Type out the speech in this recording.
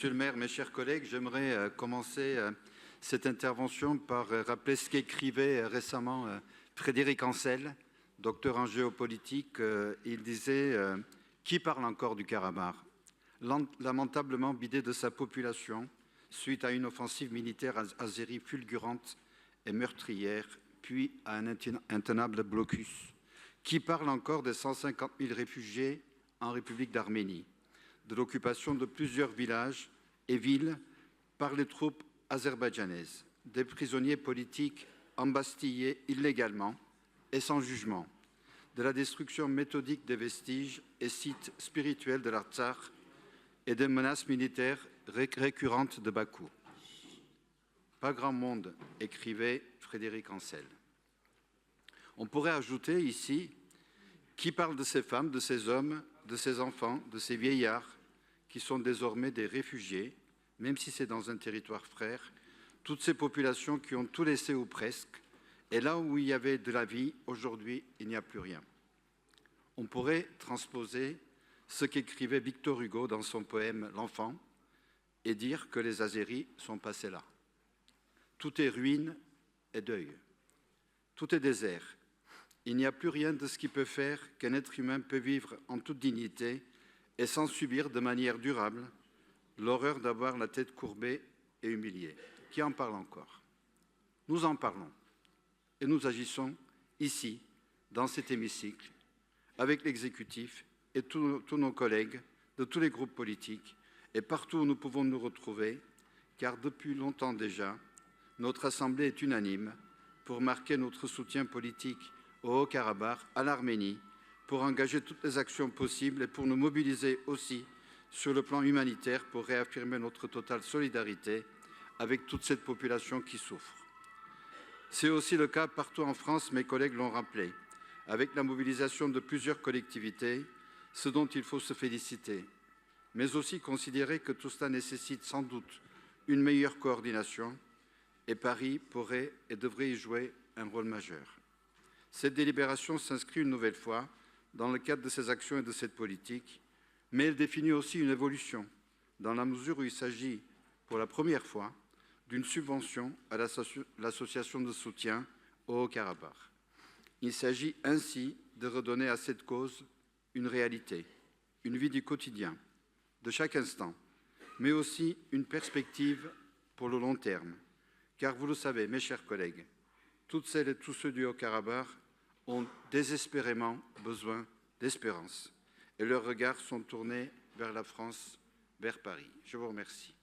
Monsieur le maire, mes chers collègues, j'aimerais commencer cette intervention par rappeler ce qu'écrivait récemment Frédéric Ancel, docteur en géopolitique. Il disait « Qui parle encore du Karabakh ?» Lamentablement vidé de sa population suite à une offensive militaire azérie fulgurante et meurtrière, puis à un intenable blocus. Qui parle encore des 150 000 réfugiés en République d'Arménie, de l'occupation de plusieurs villages et villes par les troupes azerbaïdjanaises, des prisonniers politiques embastillés illégalement et sans jugement, de la destruction méthodique des vestiges et sites spirituels de l'Artsakh et des menaces militaires récurrentes de Bakou. Pas grand monde, écrivait Frédéric Ancel. On pourrait ajouter ici qui parle de ces femmes, de ces hommes, de ces enfants, de ces vieillards qui sont désormais des réfugiés, même si c'est dans un territoire frère, toutes ces populations qui ont tout laissé ou presque, et là où il y avait de la vie, aujourd'hui, il n'y a plus rien. On pourrait transposer ce qu'écrivait Victor Hugo dans son poème « L'enfant » et dire que les Azéris sont passés là. Tout est ruine et deuil. Tout est désert. Il n'y a plus rien de ce qui peut faire qu'un être humain peut vivre en toute dignité et sans subir de manière durable l'horreur d'avoir la tête courbée et humiliée. Qui en parle encore? Nous en parlons et nous agissons ici, dans cet hémicycle, avec l'exécutif et tous nos collègues de tous les groupes politiques et partout où nous pouvons nous retrouver, car depuis longtemps déjà, notre Assemblée est unanime pour marquer notre soutien politique au Haut-Karabakh, à l'Arménie, pour engager toutes les actions possibles et pour nous mobiliser aussi sur le plan humanitaire pour réaffirmer notre totale solidarité avec toute cette population qui souffre. C'est aussi le cas partout en France, mes collègues l'ont rappelé, avec la mobilisation de plusieurs collectivités, ce dont il faut se féliciter, mais aussi considérer que tout cela nécessite sans doute une meilleure coordination et Paris pourrait et devrait y jouer un rôle majeur. Cette délibération s'inscrit une nouvelle fois dans le cadre de ces actions et de cette politique, mais elle définit aussi une évolution, dans la mesure où il s'agit, pour la première fois, d'une subvention à l'association de soutien au Haut-Karabakh. Il s'agit ainsi de redonner à cette cause une réalité, une vie du quotidien, de chaque instant, mais aussi une perspective pour le long terme. Car vous le savez, mes chers collègues, toutes celles et tous ceux du Haut-Karabakh ont désespérément besoin d'espérance et leurs regards sont tournés vers la France, vers Paris. Je vous remercie.